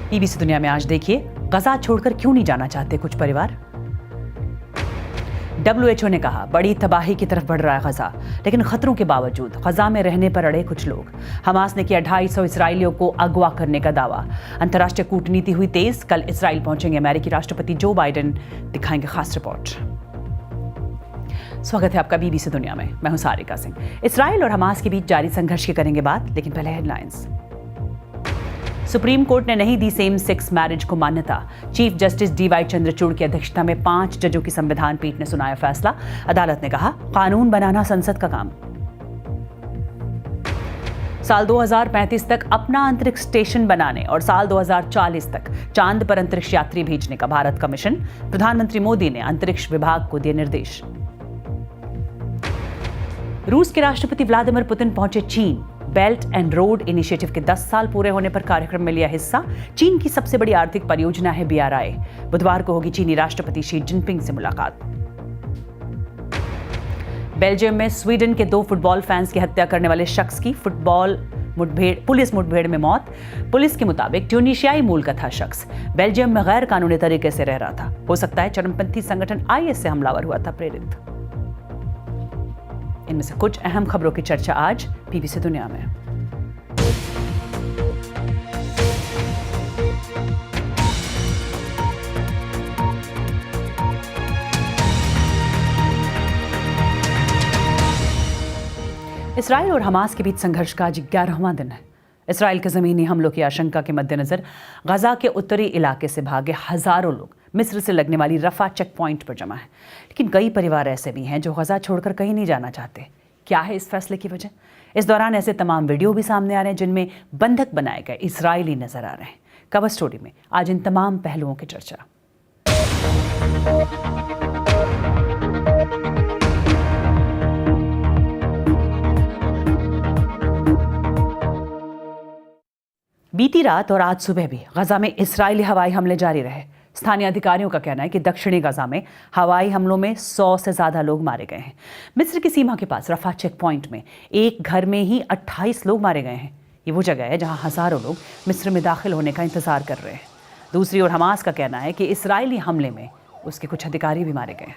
BBC दुनिया में आज देखिए, गजा छोड़कर क्यों नहीं जाना चाहते कुछ परिवार। WHO ने कहा बड़ी तबाही की तरफ बढ़ रहा है गजा, लेकिन खतरों के बावजूद गजा में रहने पर अड़े कुछ लोग। हमास ने किया 250 इसराइलियों को अगवा करने का दावा। अंतर्राष्ट्रीय कूटनीति हुई तेज, कल इसराइल पहुंचेंगे अमेरिकी राष्ट्रपति जो बाइडेन, दिखाएंगे खास रिपोर्ट। स्वागत है आपका बीबीसी दुनिया में, मैं हूं सारिका सिंह। इसराइल और हमास के बीच जारी संघर्ष की करेंगे बात, लेकिन पहले हेडलाइंस। सुप्रीम कोर्ट ने नहीं दी सेम सेक्स मैरिज को मान्यता। चीफ जस्टिस DY चंद्रचूड़ की अध्यक्षता में 5 जजों की संविधान पीठ ने सुनाया फैसला। अदालत ने कहा कानून बनाना संसद का काम। साल 2035 तक अपना अंतरिक्ष स्टेशन बनाने और साल 2040 तक चांद पर अंतरिक्ष यात्री भेजने का भारत का मिशन। प्रधानमंत्री मोदी ने अंतरिक्ष विभाग को दिए निर्देश। रूस के राष्ट्रपति व्लादिमीर पुतिन पहुंचे चीन। बेल्ट एंड रोड इनिशिएटिव के 10 साल पूरे होने पर कार्यक्रम में लिया हिस्सा। चीन की सबसे बड़ी आर्थिक परियोजना है BRI। बुधवार को होगी चीनी राष्ट्रपति शी जिनपिंग से मुलाकात। बेल्जियम में स्वीडन के 2 फुटबॉल फैंस की हत्या करने वाले शख्स की पुलिस मुठभेड़ में मौत। पुलिस के मुताबिक ट्यूनीशियाई मूल का था शख्स। बेल्जियम में गैर कानूनी तरीके से रह रहा था। हो सकता है चरमपंथी संगठन IS से हमलावर हुआ था प्रेरित। इनमें से कुछ अहम खबरों की चर्चा आज बीबीसी दुनिया में। इसराइल और हमास के बीच संघर्ष का आज 11वां दिन है। इसराइल के जमीनी हमलों की आशंका के मद्देनजर गजा के उत्तरी इलाके से भागे हजारों लोग मिस्र से लगने वाली रफा चेक पॉइंट पर जमा है। लेकिन कई परिवार ऐसे भी हैं जो गजा छोड़कर कहीं नहीं जाना चाहते। क्या है इस फैसले की वजह? इस दौरान ऐसे तमाम वीडियो भी सामने आ रहे हैं जिनमें बंधक बनाए गए इजरायली नजर आ रहे हैं। कवर स्टोरी में आज इन तमाम पहलुओं की चर्चा। बीती रात और आज सुबह भी गजा में इजरायली हवाई हमले जारी रहे। स्थानीय अधिकारियों का कहना है कि दक्षिणी गजा में हवाई हमलों में 100 से ज्यादा लोग मारे गए हैं। मिस्र की सीमा के पास रफा चेक पॉइंट में एक घर में ही 28 लोग मारे गए हैं। ये वो जगह है जहां हजारों लोग मिस्र में दाखिल होने का इंतजार कर रहे हैं। दूसरी ओर हमास का कहना है कि इजरायली हमले में उसके कुछ अधिकारी भी मारे गए।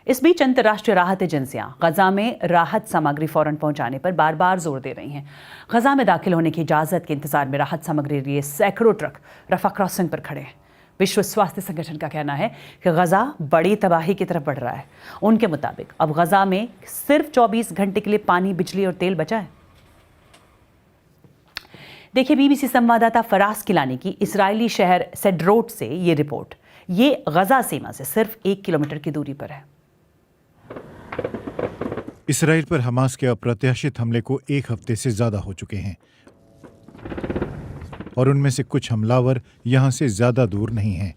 इस बीच अंतर्राष्ट्रीय राहत एजेंसियां गजा में राहत सामग्री फौरन पहुंचाने पर बार बार जोर दे रही हैं। गजा में दाखिल होने की इजाजत के इंतजार में राहत सामग्री लिए सैकड़ों ट्रक रफा क्रॉसिंग पर खड़े हैं। विश्व स्वास्थ्य संगठन का कहना है कि गजा बड़ी तबाही की तरफ बढ़ रहा है। उनके मुताबिक अब गजा में सिर्फ 24 घंटे के लिए पानी, बिजली और तेल बचा है। देखिए बीबीसी संवाददाता फराज किलानी की इजरायली शहर सेड्रोट से ये रिपोर्ट। ये गजा सीमा से सिर्फ 1 किलोमीटर की दूरी पर है। इसराइल पर हमास के अप्रत्याशित हमले को 1 हफ्ते से ज्यादा हो चुके हैं और उनमें से कुछ हमलावर यहां से ज्यादा दूर नहीं हैं।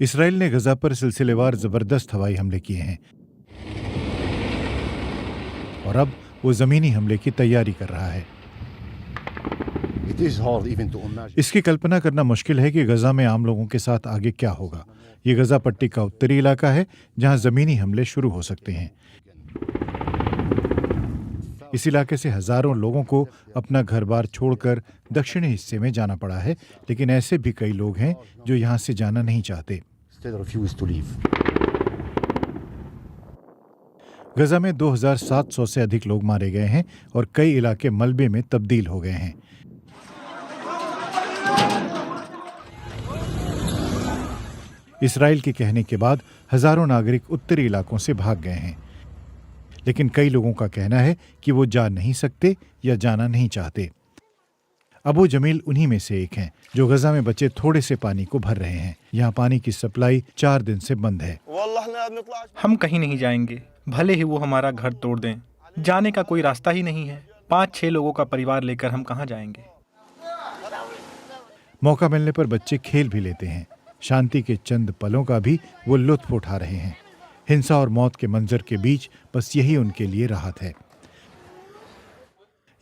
इसराइल ने गजा पर सिलसिलेवार जबरदस्त हवाई हमले किए हैं और अब वो जमीनी हमले की तैयारी कर रहा है। इसकी कल्पना करना मुश्किल है कि गजा में आम लोगों के साथ आगे क्या होगा। ये गजा पट्टी का उत्तरी इलाका है जहां जमीनी हमले शुरू हो सकते हैं। इस इलाके से हजारों लोगों को अपना घर-बार छोड़कर दक्षिणी हिस्से में जाना पड़ा है, लेकिन ऐसे भी कई लोग हैं जो यहां से जाना नहीं चाहते। गजा में 2700 से अधिक लोग मारे गए हैं और कई इलाके मलबे में तब्दील हो गए हैं। इसराइल के कहने के बाद हजारों नागरिक उत्तरी इलाकों से भाग गए हैं, लेकिन कई लोगों का कहना है कि वो जा नहीं सकते या जाना नहीं चाहते। अबू जमील उन्हीं में से एक हैं जो गजा में बचे थोड़े से पानी को भर रहे हैं। यहाँ पानी की सप्लाई 4 दिन से बंद है। हम कहीं नहीं जाएंगे, भले ही वो हमारा घर तोड़ दें। जाने का कोई रास्ता ही नहीं है। 5-6 लोगों का परिवार लेकर हम कहाँ जाएंगे। मौका मिलने पर बच्चे खेल भी लेते हैं। शांति के चंद पलों का भी वो लुत्फ उठा रहे हैं। हिंसा और मौत के मंजर के बीच बस यही उनके लिए राहत है।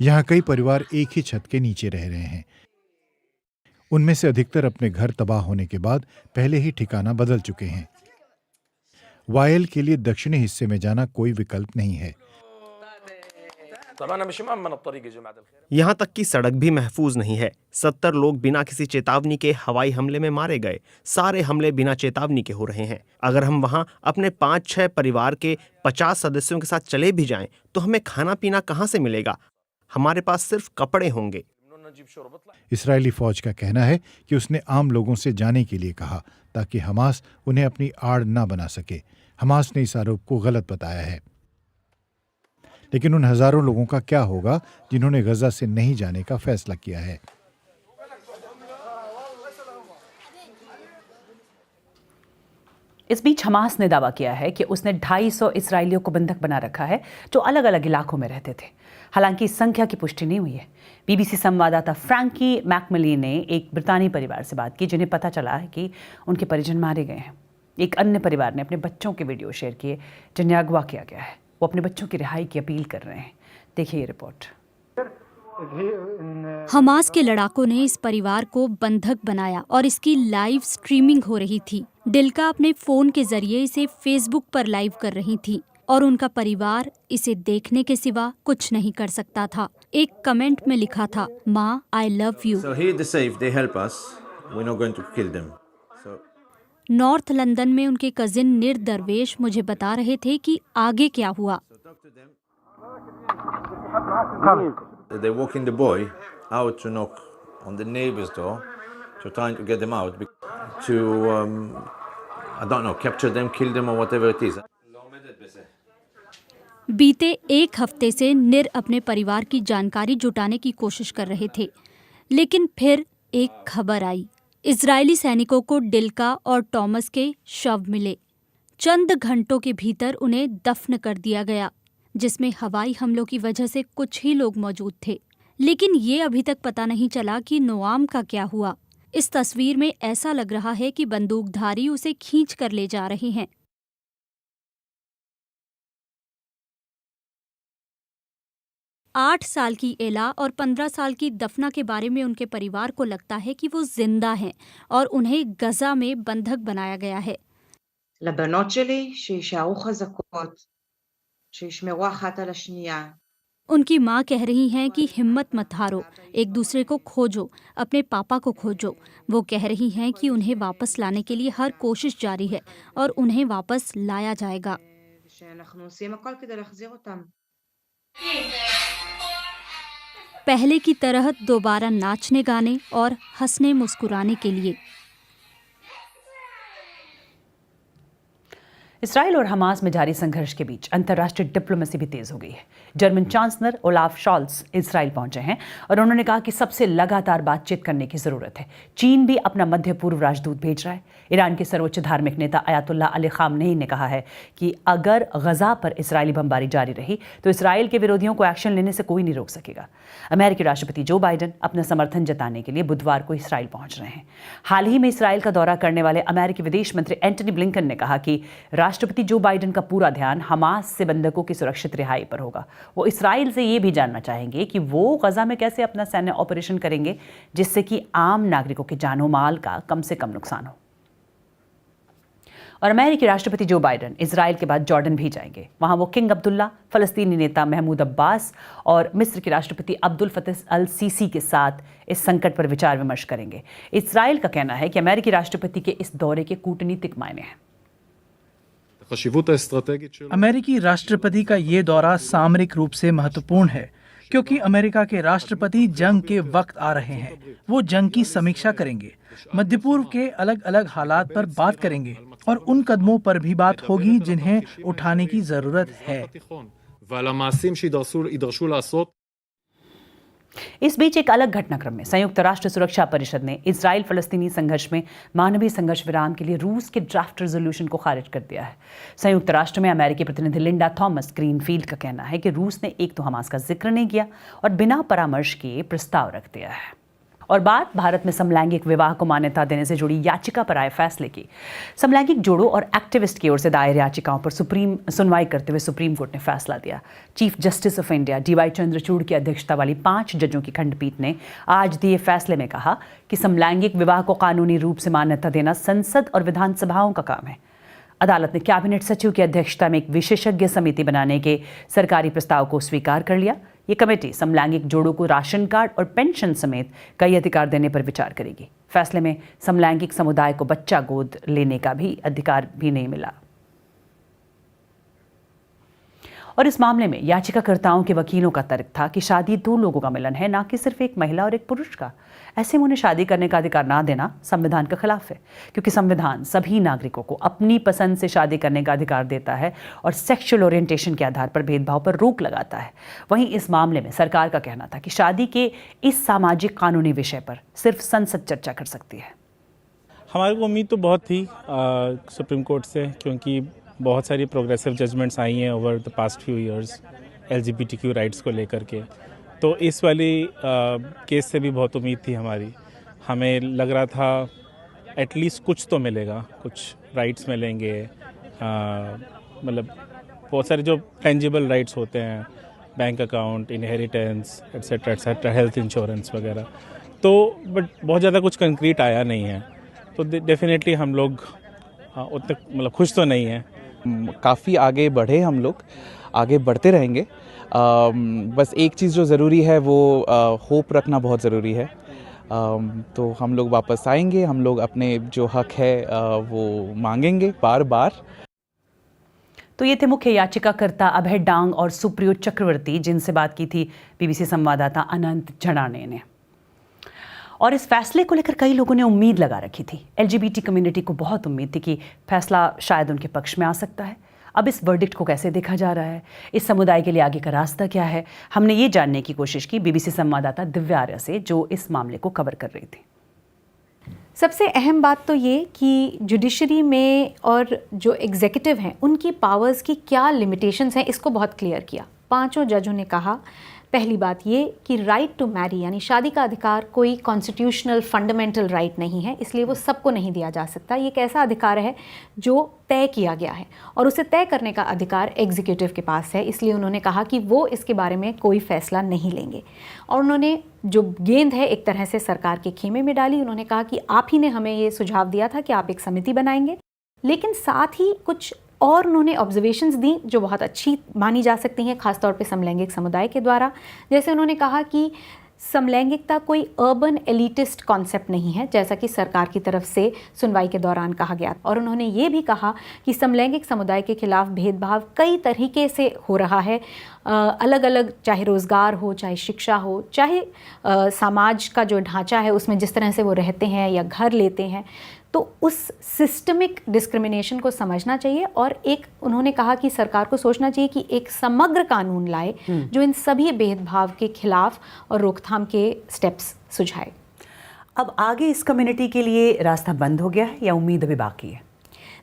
यहाँ कई परिवार एक ही छत के नीचे रह रहे हैं। उनमें से अधिकतर अपने घर तबाह होने के बाद पहले ही ठिकाना बदल चुके हैं। वायल के लिए दक्षिणी हिस्से में जाना कोई विकल्प नहीं है। यहाँ तक कि सड़क भी महफूज नहीं है। 70 लोग बिना किसी चेतावनी के हवाई हमले में मारे गए। सारे हमले बिना चेतावनी के हो रहे हैं। अगर हम वहाँ अपने 5-6 परिवार के 50 सदस्यों के साथ चले भी जाएं, तो हमें खाना पीना कहाँ से मिलेगा? हमारे पास सिर्फ कपड़े होंगे। इस्राएली फौज का कहना है कि उसने आम लोगों से जाने के लिए कहा ताकि हमास उन्हें अपनी आड़ न बना सके। हमास ने इस आरोप को गलत बताया है। लेकिन उन हजारों लोगों का क्या होगा जिन्होंने गजा से नहीं जाने का फैसला किया है? इस बीच हमास ने दावा किया है कि उसने 250 इस्राएलियों को बंधक बना रखा है जो अलग अलग इलाकों में रहते थे। हालांकि इस संख्या की पुष्टि नहीं हुई है। बीबीसी संवाददाता फ्रैंकी मैकमिली ने एक ब्रितानी परिवार से बात की जिन्हें पता चला है कि उनके परिजन मारे गए हैं। एक अन्य परिवार ने अपने बच्चों के वीडियो शेयर किए जिन्हें अगवा किया गया है। वो अपने बच्चों की रिहाई की अपील कर रहे हैं। देखिए ये रिपोर्ट। हमास के लड़ाकों ने इस परिवार को बंधक बनाया और इसकी लाइव स्ट्रीमिंग हो रही थी। डिल्का अपने फोन के जरिए इसे फेसबुक पर लाइव कर रही थी और उनका परिवार इसे देखने के सिवा कुछ नहीं कर सकता था। एक कमेंट में लिखा था, माँ I love you. North London में उनके कजिन निर दरवेश मुझे बता रहे थे कि आगे क्या हुआ। They walking the boy out to knock on the neighbor's door to trying to get them out to I don't know, capture them, kill them or whatever it is. बीते एक हफ्ते से निर अपने परिवार की जानकारी जुटाने की कोशिश कर रहे थे, लेकिन फिर एक खबर आई। इजरायली सैनिकों को डिल्का और टॉमस के शव मिले। चंद घंटों के भीतर उन्हें दफन कर दिया गया, जिसमें हवाई हमलों की वजह से कुछ ही लोग मौजूद थे। लेकिन ये अभी तक पता नहीं चला कि नोआम का क्या हुआ। इस तस्वीर में ऐसा लग रहा है कि बंदूकधारी उसे खींच कर ले जा रहे हैं। आठ साल की एला और 15 साल की दफना के बारे में उनके परिवार को लगता है कि वो जिंदा हैं और उन्हें गजा में बंधक बनाया गया है। לבנות שלי שישארו חזקות, שישמרו אחת על השנייה. उनकी माँ कह रही हैं कि हिम्मत मत हारो, एक दूसरे को खोजो, अपने पापा को खोजो। वो कह रही हैं कि उन्हें वापस लाने के लिए हर कोशिश जारी है और उन्हें वापस लाया जाएगा। שאנחנו עושים הכל כדי להחזיר אותם. पहले की तरह दोबारा नाचने गाने और हंसने मुस्कुराने के लिए। इसराइल और हमास में जारी संघर्ष के बीच अंतर्राष्ट्रीय डिप्लोमेसी भी तेज हो गई है। German chancellor Olaf shawls Israel पहुंचे हैं और उन्होंने कहा कि सबसे लगातार बातचीत करने की जरूरत है। चीन भी अपना मध्य पूर्व राजदूत भेज रहा है। ईरान के सर्वोच्च धार्मिक नेता अयातुल्ला अली खामनेई ने कहा है कि अगर गजा पर इसराइली बमबारी जारी रही तो इसराइल के विरोधियों को एक्शन लेने से कोई नहीं रोक सकेगा। अमेरिकी राष्ट्रपति जो बाइडेन अपना समर्थन जताने के लिए बुधवार को इसराइल पहुंच रहे हैं। हाल ही में इसराइल का दौरा करने वाले अमेरिकी विदेश मंत्री एंटनी ब्लिंकन ने कहा कि राष्ट्रपति जो बाइडेन का पूरा ध्यान हमास से बंधकों की सुरक्षित रिहाई पर होगा। वो इसराइल से ये भी जानना चाहेंगे कि वो गजा में कैसे अपना सैन्य ऑपरेशन करेंगे जिससे कि आम नागरिकों के जानो माल का कम से कम नुकसान हो। और अमेरिकी राष्ट्रपति जो बाइडेन इसराइल के बाद जॉर्डन भी जाएंगे। वहां वो किंग अब्दुल्ला, फलस्तीनी नेता महमूद अब्बास और मिस्र के राष्ट्रपति अब्दुल फतह अल सीसी के साथ इस संकट पर विचार विमर्श करेंगे। इसराइल का कहना है कि अमेरिकी राष्ट्रपति के इस दौरे के कूटनीतिक मायने हैं। अमेरिकी राष्ट्रपति का ये दौरा सामरिक रूप से महत्वपूर्ण है क्योंकि अमेरिका के राष्ट्रपति जंग के वक्त आ रहे हैं। वो जंग की समीक्षा करेंगे, मध्य पूर्व के अलग अलग हालात पर बात करेंगे और उन कदमों पर भी बात होगी जिन्हें उठाने की जरूरत है। इस बीच एक अलग घटनाक्रम में संयुक्त राष्ट्र सुरक्षा परिषद ने इजराइल फलस्तीनी संघर्ष में मानवीय संघर्ष विराम के लिए रूस के ड्राफ्ट रेजोल्यूशन को खारिज कर दिया है। संयुक्त राष्ट्र में अमेरिकी प्रतिनिधि लिंडा थॉमस ग्रीनफील्ड का कहना है कि रूस ने एक तो हमास का जिक्र नहीं किया और बिना परामर्श किए प्रस्ताव रख दिया है। और बात भारत में समलैंगिक विवाह को मान्यता देने से जुड़ी याचिका पर आए फैसले की। समलैंगिक जोड़ों और एक्टिविस्ट की ओर से दायर याचिकाओं पर सुनवाई करते हुए सुप्रीम कोर्ट ने फैसला दिया। Chief justice of India DY Chandrachud की अध्यक्षता वाली 5 जजों की खंडपीठ ने आज दिए फैसले में कहा कि समलैंगिक विवाह को कानूनी रूप से मान्यता देना संसद और विधानसभाओं का काम है। अदालत ने कैबिनेट सचिव की अध्यक्षता में एक विशेषज्ञ समिति बनाने के सरकारी प्रस्ताव को स्वीकार कर लिया। ये कमेटी समलैंगिक जोड़ों को राशन कार्ड और पेंशन समेत कई अधिकार देने पर विचार करेगी। फैसले में समलैंगिक समुदाय को बच्चा गोद लेने का भी अधिकार भी नहीं मिला। और इस मामले में याचिकाकर्ताओं के वकीलों का तर्क था कि शादी दो लोगों का मिलन है, ना कि सिर्फ एक महिला और एक पुरुष का। ऐसे में उन्हें शादी करने का अधिकार ना देना संविधान के खिलाफ है, क्योंकि संविधान सभी नागरिकों को अपनी पसंद से शादी करने का अधिकार देता है और सेक्सुअल ओरिएंटेशन के आधार पर भेदभाव पर रोक लगाता है। वहीं इस मामले में सरकार का कहना था कि शादी के इस सामाजिक कानूनी विषय पर सिर्फ संसद चर्चा कर सकती है। हमारी को उम्मीद तो बहुत थी सुप्रीम कोर्ट से, क्योंकि बहुत सारी प्रोग्रेसिव जजमेंट्स आई हैं over the past few years LGBTQ rights को लेकर के। तो इस वाली केस से भी बहुत उम्मीद थी हमारी। हमें लग रहा था एटलीस्ट कुछ तो मिलेगा, कुछ राइट्स मिलेंगे, मतलब बहुत सारे जो टेंजिबल राइट्स होते हैं, bank account, inheritance etcetera, health insurance वगैरह। तो बट बहुत ज़्यादा कुछ कंक्रीट आया नहीं है। तो डेफिनेटली हम लोग उतने मतलब खुश तो नहीं हैं। काफ़ी आगे बढ़े, हम लोग आगे बढ़ते रहेंगे। बस एक चीज़ जो ज़रूरी है वो होप रखना बहुत ज़रूरी है। तो हम लोग वापस आएंगे, हम लोग अपने जो हक है वो मांगेंगे बार बार। तो ये थे मुख्य याचिकाकर्ता अभय डांग और सुप्रियो चक्रवर्ती, जिनसे बात की थी BBC संवाददाता अनंत जनाने ने। और इस फैसले को लेकर कई लोगों ने उम्मीद लगा रखी थी। LGBT कम्युनिटी को बहुत उम्मीद थी कि फैसला शायद उनके पक्ष में आ सकता है। अब इस वर्डिक्ट को कैसे देखा जा रहा है, इस समुदाय के लिए आगे का रास्ता क्या है, हमने ये जानने की कोशिश की BBC संवाददाता दिव्या आर्या से, जो इस मामले को कवर कर रही थी। सबसे अहम बात तो ये कि जुडिशरी में और जो एग्जीक्यूटिव हैं उनकी पावर्स की क्या लिमिटेशंस हैं, इसको बहुत क्लियर किया। 5 जजों ने कहा, पहली बात ये कि राइट टू मैरी यानी शादी का अधिकार कोई कॉन्स्टिट्यूशनल फंडामेंटल राइट नहीं है, इसलिए वो सबको नहीं दिया जा सकता। ये एक ऐसा अधिकार है जो तय किया गया है और उसे तय करने का अधिकार एग्जीक्यूटिव के पास है, इसलिए उन्होंने कहा कि वो इसके बारे में कोई फैसला नहीं लेंगे। और उन्होंने जो गेंद है एक तरह से सरकार के खेमे में डाली। उन्होंने कहा कि आप ही ने हमें ये सुझाव दिया था कि आप एक समिति बनाएंगे, लेकिन साथ ही कुछ और उन्होंने ऑब्जर्वेशंस दी जो बहुत अच्छी मानी जा सकती हैं, खासतौर पे समलैंगिक समुदाय के द्वारा। जैसे उन्होंने कहा कि समलैंगिकता कोई अर्बन एलिटिस्ट कॉन्सेप्ट नहीं है, जैसा कि सरकार की तरफ से सुनवाई के दौरान कहा गया। और उन्होंने ये भी कहा कि समलैंगिक समुदाय के खिलाफ भेदभाव कई तरीके से हो रहा है, अलग अलग, चाहे रोज़गार हो, चाहे शिक्षा हो, चाहे समाज का जो ढांचा है उसमें जिस तरह से वो रहते हैं या घर लेते हैं। तो उस सिस्टमिक डिस्क्रिमिनेशन को समझना चाहिए और एक उन्होंने कहा कि सरकार को सोचना चाहिए कि एक समग्र कानून लाए जो इन सभी भेदभाव के खिलाफ और रोकथाम के स्टेप्स सुझाए। अब आगे इस कम्युनिटी के लिए रास्ता बंद हो गया है या उम्मीद अभी बाकी है?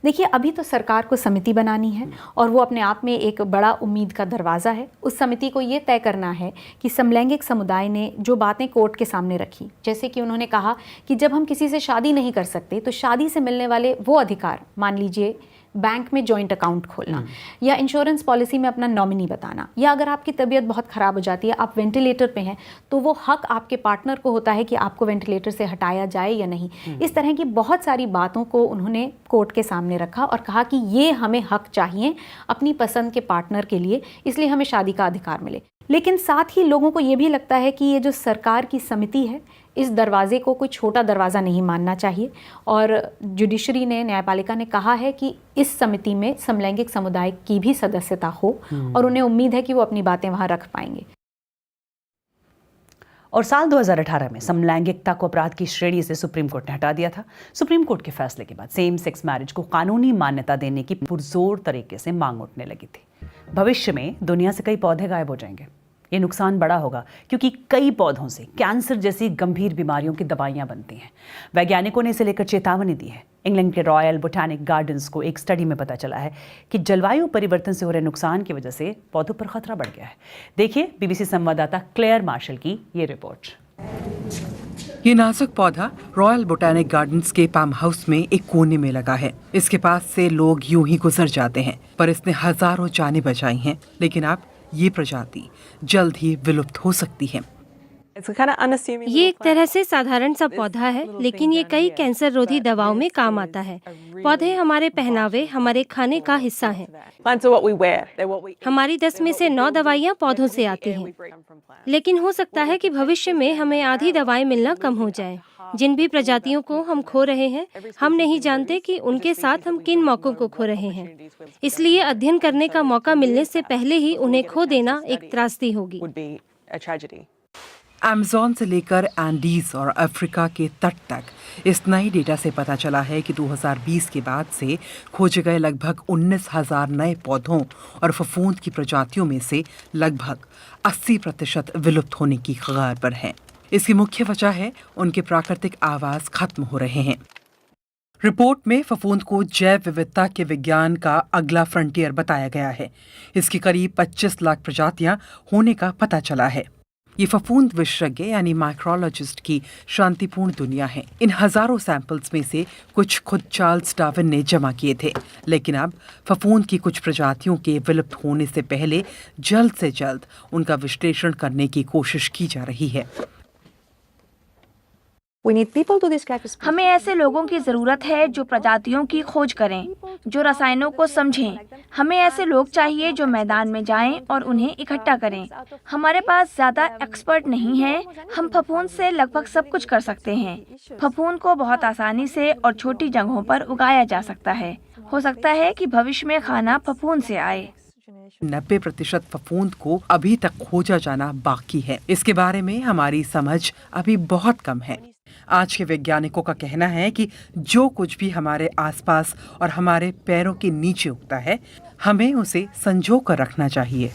देखिए, अभी तो सरकार को समिति बनानी है और वो अपने आप में एक बड़ा उम्मीद का दरवाज़ा है। उस समिति को ये तय करना है कि समलैंगिक समुदाय ने जो बातें कोर्ट के सामने रखी, जैसे कि उन्होंने कहा कि जब हम किसी से शादी नहीं कर सकते तो शादी से मिलने वाले वो अधिकार, मान लीजिए बैंक में जॉइंट अकाउंट खोलना या इंश्योरेंस पॉलिसी में अपना नॉमिनी बताना, या अगर आपकी तबीयत बहुत ख़राब हो जाती है, आप वेंटिलेटर पे हैं, तो वो हक आपके पार्टनर को होता है कि आपको वेंटिलेटर से हटाया जाए या नहीं। इस तरह की बहुत सारी बातों को उन्होंने कोर्ट के सामने रखा और कहा कि ये हमें हक चाहिए अपनी पसंद के पार्टनर के लिए, इसलिए हमें शादी का अधिकार मिले। लेकिन साथ ही लोगों को ये भी लगता है कि ये जो सरकार की समिति है, इस दरवाजे को कोई छोटा दरवाज़ा नहीं मानना चाहिए। और जुडिशरी ने, न्यायपालिका ने कहा है कि इस समिति में समलैंगिक समुदाय की भी सदस्यता हो और उन्हें उम्मीद है कि वो अपनी बातें वहाँ रख पाएंगे। और साल 2018 में समलैंगिकता को अपराध की श्रेणी से सुप्रीम कोर्ट ने हटा दिया था। सुप्रीम कोर्ट के फैसले के बाद सेम सेक्स मैरिज को कानूनी मान्यता देने की पुरजोर तरीके से मांग उठने लगी थी। भविष्य में दुनिया से कई पौधे गायब हो जाएंगे। ये नुकसान बड़ा होगा क्योंकि कई पौधों से कैंसर जैसी गंभीर बीमारियों की दवाइयां बनती हैं। वैज्ञानिकों ने इसे लेकर चेतावनी दी है। इंग्लैंड के रॉयल बोटैनिक गार्डन्स को एक स्टडी में पता चला है कि जलवायु परिवर्तन से हो रहे नुकसान की वजह से पौधों पर खतरा बढ़ गया है। देखिए BBC संवाददाता क्लेयर मार्शल की ये रिपोर्ट। ये नाजुक पौधा रॉयल बोटैनिक गार्डन्स के पाम हाउस में एक कोने में लगा है। इसके पास से लोग यूं ही गुजर जाते हैं, पर इसने हजारों जानें बचाई हैं। लेकिन अब ये प्रजाति जल्द ही विलुप्त हो सकती है। ये एक तरह से साधारण सा पौधा है, लेकिन ये कई कैंसर रोधी दवाओं में काम आता है। पौधे हमारे पहनावे, हमारे खाने का हिस्सा हैं। हमारी 10 में से 9 दवाइयाँ पौधों से आती हैं, लेकिन हो सकता है कि भविष्य में हमें आधी दवाएं मिलना कम हो जाए। जिन भी प्रजातियों को हम खो रहे हैं, हम नहीं जानते कि उनके साथ हम किन मौकों को खो रहे हैं। इसलिए अध्ययन करने का मौका मिलने से पहले ही उन्हें खो देना एक त्रासदी होगी। अमेज़न से लेकर एंडीज और अफ्रीका के तट तक इस नए डेटा से पता चला है कि 2020 के बाद से खोजे गए लगभग 19,000 नए पौधों और फफूंद की प्रजातियों में से लगभग 80% विलुप्त होने की कगार पर हैं। इसकी मुख्य वजह है उनके प्राकृतिक आवास खत्म हो रहे हैं। रिपोर्ट में फफूंद को जैव विविधता के विज्ञान का अगला फ्रंटियर बताया गया है। इसकी करीब 25 लाख प्रजातियां होने का पता चला है। ये फफूंद विशेषज्ञ यानी माइक्रोलॉजिस्ट की शांतिपूर्ण दुनिया है। इन हजारों सैंपल्स में से कुछ खुद चार्ल्स डार्विन ने जमा किए थे, लेकिन अब फफूंद की कुछ प्रजातियों के विलुप्त होने से पहले जल्द से जल्द उनका विश्लेषण करने की कोशिश की जा रही है। हमें ऐसे लोगों की जरूरत है जो प्रजातियों की खोज करें, जो रसायनों को समझें। हमें ऐसे लोग चाहिए जो मैदान में जाएं और उन्हें इकट्ठा करें। हमारे पास ज्यादा एक्सपर्ट नहीं है। हम फफूंद से लगभग सब कुछ कर सकते हैं। फफूंद को बहुत आसानी से और छोटी जगहों पर उगाया जा सकता है। हो सकता है कि भविष्य में खाना फफूंद से आए। 90% फफूंद को अभी तक खोजा जाना बाकी है। इसके बारे में हमारी समझ अभी बहुत कम है। आज के वैज्ञानिकों का कहना है कि जो कुछ भी हमारे आसपास और हमारे पैरों के नीचे उगता है, हमें उसे संजो कर रखना चाहिए।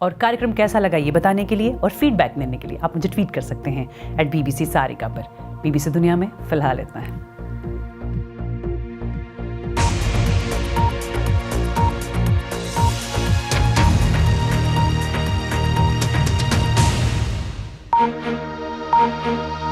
और कार्यक्रम कैसा लगा ये बताने के लिए और फीडबैक देने के लिए आप मुझे ट्वीट कर सकते हैं @BBC सारिका पर। BBC दुनिया में फिलहाल इतना है। Thank you.